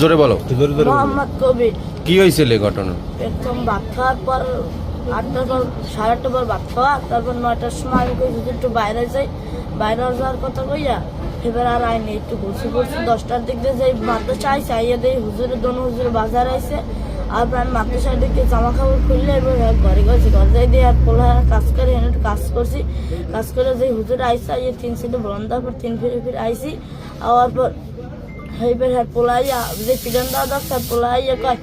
জোরে বলো। মোহাম্মদ কবির। কি হয়েছিল ঘটনা? প্রথম ভাত খাওয়ার পর 8টার পর 8:30টার পর ভাত খাওয়া, তারপর 9টার সময় আমি কই একটু বাইরে যাই, বাইরে যাওয়ার কথা কইয়া এবার আর আইনি একটু ঘুরছি 10টার দিক দিয়ে যাই মাদ্রাসা আইসে, আইয়া দেই হুজুরের দোনো হুজুর বাজার আইসে। আর আমি মাদ্রাসার দিকে জামা কাপড় খুললে এবার ঘরে গেছি, ঘর যাই দিয়ে আর পোলা কাজ করে এনে একটু কাজ করছি, কাজ করে যে হুজুর আইসে আইয়ে 3 সিটে বন্ধ পর 3 ফিরে আইসি। আওয়ার পর এইবার হ্যাঁ পোলাইয়া যে পিডন দেওয়া দরকার পোলাইয়া কয়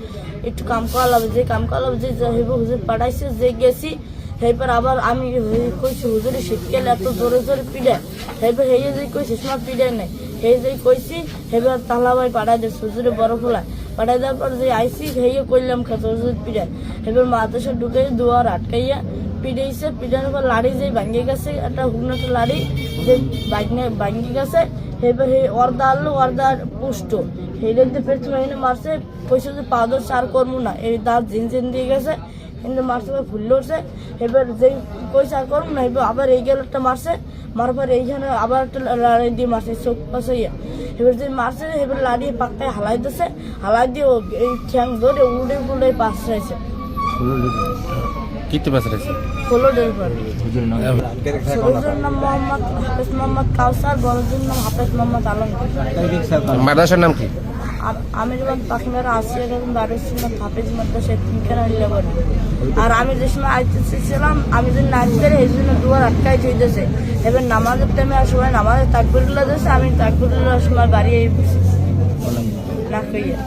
একটু কাম করা লাগবে, যে কাম করা লাগবে যে হুজুর পাঠাইছে যে গেছি। এইবার আবার আমি কইছি হুজুরে শীতকালে এত জোরে জোরে পিড়ে, এইবার হেয়ে যে কইছি সময় পিড়ে নেই, সেই যে কইছি এবার তালাবাই পাঠাই দিয়েছে হুজুরে বড় ফোলায় পাঠাই দেওয়ার পর যে আইসি হেয়ে করলাম খেতে হুজুর পিড়ে। এবার মাদ্রাসা ঢুকে দুয়ার আটকাইয়া পিড়েছে, পিড়ানোর পর লাড়ি যে ভাঙ্গে গেছে একটা হুগনাটা লাড়ি যে ভাঙ্গে গেছে। এবার হে অর্দা আনলো, অর্দার পুষ্ট হেঁটে পেছনে এনে মারছে, কইছে যে পাউডার চার করবো না, এই দাঁত জিন দিয়ে গেছে কিন্তু মারছে ফুললে উঠছে। এবার যেই কইছে আর করবো না, এবার আবার এই গেলটা মারছে, মারার পর এইখানে আবার একটা লাড়ি দিয়ে মারছে চোখ পাশে। এবার যে মারছে এবার লাড়ি পাক্কায় হালাই দিচ্ছে, হালাই দিয়ে এই ঠ্যাং ধরে উড়ে ফুলে পাশ চাইছে। কিতে পাস রাইছে? ষোলোটার পর ছোটজোর নাম হাফেজ মোহাম্মদ কাউসার, বড়জোর নাম হাফেজ মোহাম্মদ আলম। মাদ্রাসার নাম কি? আমি যখন পাখিমারা আসিয়া যখন বাড়ির ছিল হাফেজ মাদ্রাসা তিনখানা লেবার। আর আমি যে সময় আইতেছিলাম আমি যদি নাচতে এই জন্য দুয়ার আটকাই থইতেছে। এবার নামাজের টাইমে আর সবাই নামাজে তাকবিরুল্লাহ দিয়েছে, আমি তাকবিরুল্লাহর সময় বাড়ি এই না কইয়া